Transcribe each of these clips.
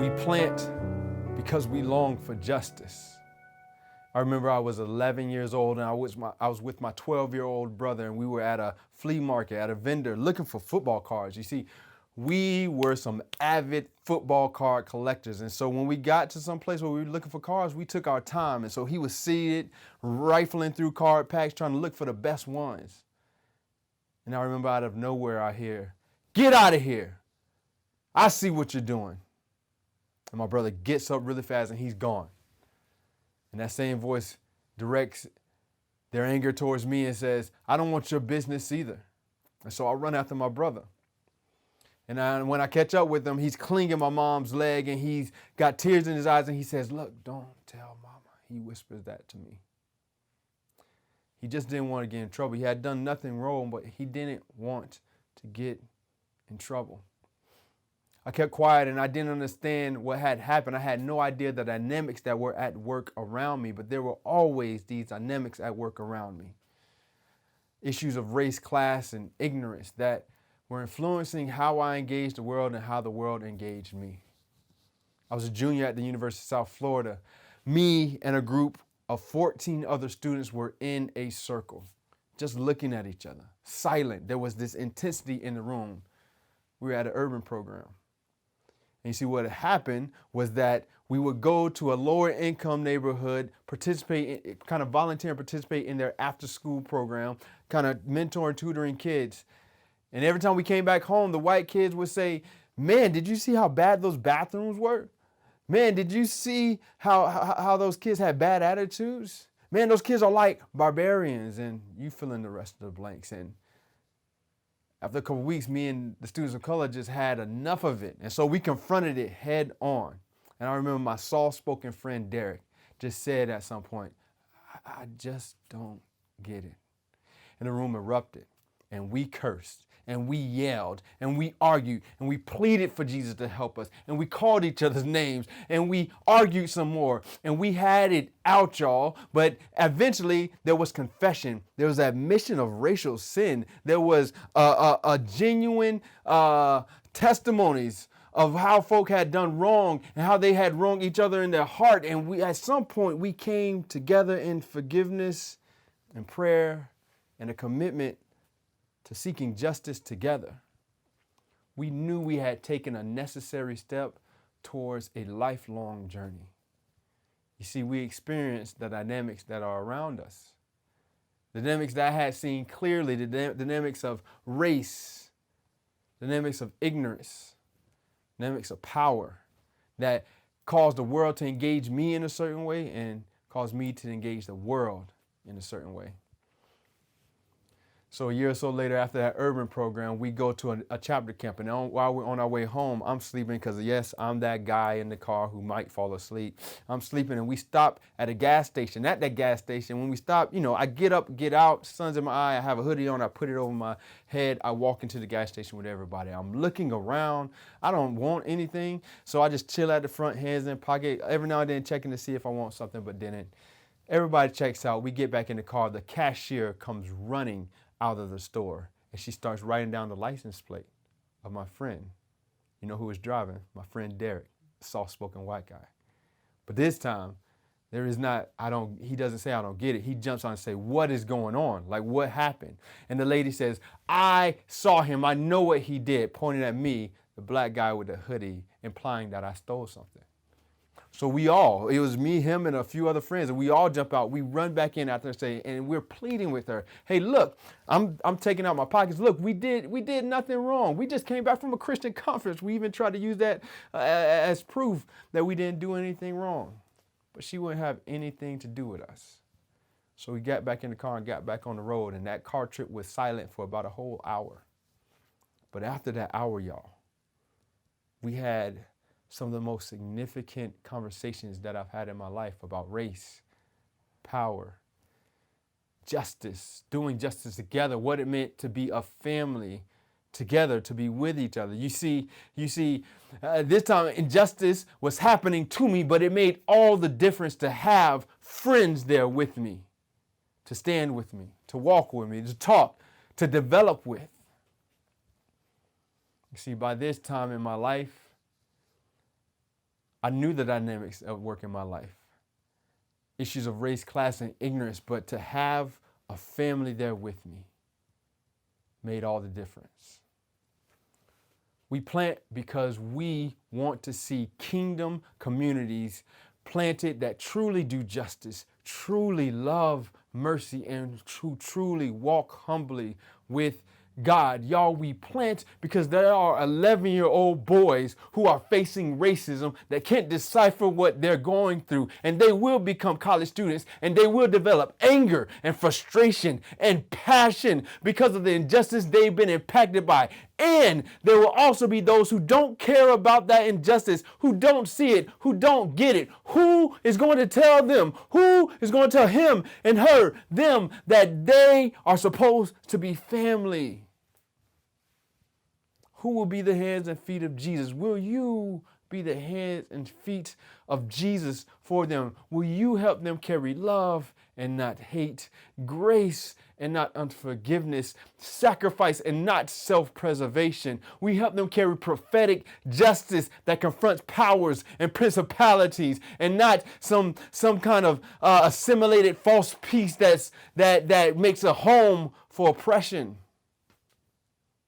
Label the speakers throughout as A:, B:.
A: We plant because we long for justice. I remember I was 11 years old and I was with my 12-year-old brother, and we were at a flea market, at a vendor, looking for football cards. You see, we were some avid football card collectors. And so when we got to some place where we were looking for cards, we took our time. And so he was seated, rifling through card packs, trying to look for the best ones. And I remember out of nowhere, I hear, "Get out of here. I see what you're doing." And my brother gets up really fast and he's gone. And that same voice directs their anger towards me and says, "I don't want your business either." And so I run after my brother. And when I catch up with him, he's clinging my mom's leg and he's got tears in his eyes and he says, "Look, don't tell mama." He whispers that to me. He just didn't want to get in trouble. He had done nothing wrong, but he didn't want to get in trouble. I kept quiet and I didn't understand what had happened. I had no idea the dynamics that were at work around me, but there were always these dynamics at work around me. Issues of race, class, and ignorance that were influencing how I engaged the world and how the world engaged me. I was a junior at the University of South Florida. Me and a group of 14 other students were in a circle, just looking at each other, silent. There was this intensity in the room. We were at an urban program. And you see, what had happened was that we would go to a lower income neighborhood, kind of volunteer and participate in their after school program, kind of mentoring, tutoring kids. And every time we came back home, the white kids would say, "Man, did you see how bad those bathrooms were? Man, did you see how those kids had bad attitudes? Man, those kids are like barbarians." And you fill in the rest of the blanks. And after a couple of weeks, me and the students of color just had enough of it. And so we confronted it head on. And I remember my soft-spoken friend, Derek, just said at some point, I just don't get it." And the room erupted. And we cursed. And we yelled. And we argued. And we pleaded for Jesus to help us. And we called each other's names. And we argued some more. And we had it out, y'all. But eventually, there was confession. There was admission of racial sin. There was a genuine testimonies of how folk had done wrong and how they had wronged each other in their heart. And we, at some point, we came together in forgiveness and prayer and a commitment to seeking justice together. We knew we had taken a necessary step towards a lifelong journey. You see, we experienced the dynamics that are around us. The dynamics that I had seen clearly, the dynamics of race, the dynamics of ignorance, dynamics of power that caused the world to engage me in a certain way and caused me to engage the world in a certain way. So a year or so later, after that urban program, we go to a chapter camp. And while we're on our way home, I'm sleeping because, yes, I'm that guy in the car who might fall asleep. I'm sleeping, and we stop at a gas station. At that gas station, when we stop, I get up, get out, sun's in my eye, I have a hoodie on, I put it over my head. I walk into the gas station with everybody. I'm looking around. I don't want anything, so I just chill at the front, hands in pocket, every now and then checking to see if I want something, but didn't. Everybody checks out. We get back in the car. The cashier comes running out of the store, and she starts writing down the license plate of my friend. You know who was driving? My friend Derek, the soft-spoken white guy. But this time, he doesn't say, "I don't get it." He jumps on and say, "What is going on? Like, what happened?" And the lady says, "I saw him. I know what he did," pointing at me, the black guy with the hoodie, implying that I stole something. So it was me, him, and a few other friends, and we all jump out. We run back in after and we're pleading with her. "Hey, look, I'm taking out my pockets. Look, we did nothing wrong. We just came back from a Christian conference." We even tried to use that as proof that we didn't do anything wrong. But she wouldn't have anything to do with us. So we got back in the car and got back on the road, and that car trip was silent for about a whole hour. But after that hour, y'all, we had some of the most significant conversations that I've had in my life about race, power, justice, doing justice together, what it meant to be a family together, to be with each other. You see, this time injustice was happening to me, but it made all the difference to have friends there with me, to stand with me, to walk with me, to talk, to develop with. You see, by this time in my life, I knew the dynamics of work in my life, issues of race, class, and ignorance, but to have a family there with me made all the difference. We plant because we want to see kingdom communities planted that truly do justice, truly love mercy, and who truly walk humbly with God. Y'all, we plant because there are 11-year-old boys who are facing racism that can't decipher what they're going through, and they will become college students, and they will develop anger and frustration and passion because of the injustice they've been impacted by. And there will also be those who don't care about that injustice, who don't see it, who don't get it. Who is going to tell them? Who is going to tell him and her, them, that they are supposed to be family? Who will be the hands and feet of Jesus? Will you be the hands and feet of Jesus for them? Will you help them carry love and not hate, grace and not unforgiveness, sacrifice and not self-preservation? We help them carry prophetic justice that confronts powers and principalities, and not some kind of assimilated false peace that makes a home for oppression.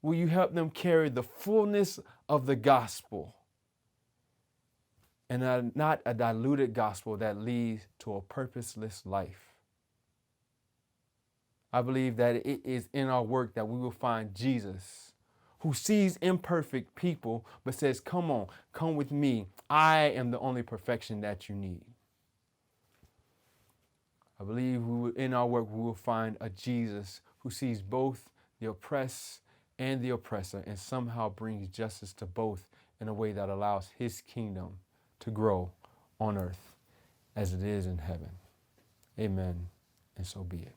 A: Will you help them carry the fullness of the gospel, and not a diluted gospel that leads to a purposeless life? I believe that it is in our work that we will find Jesus, who sees imperfect people but says, come on, come with me. I am the only perfection that you need. I believe in our work we will find a Jesus who sees both the oppressed and the oppressor, and somehow brings justice to both in a way that allows his kingdom to grow on earth as it is in heaven. Amen, and so be it.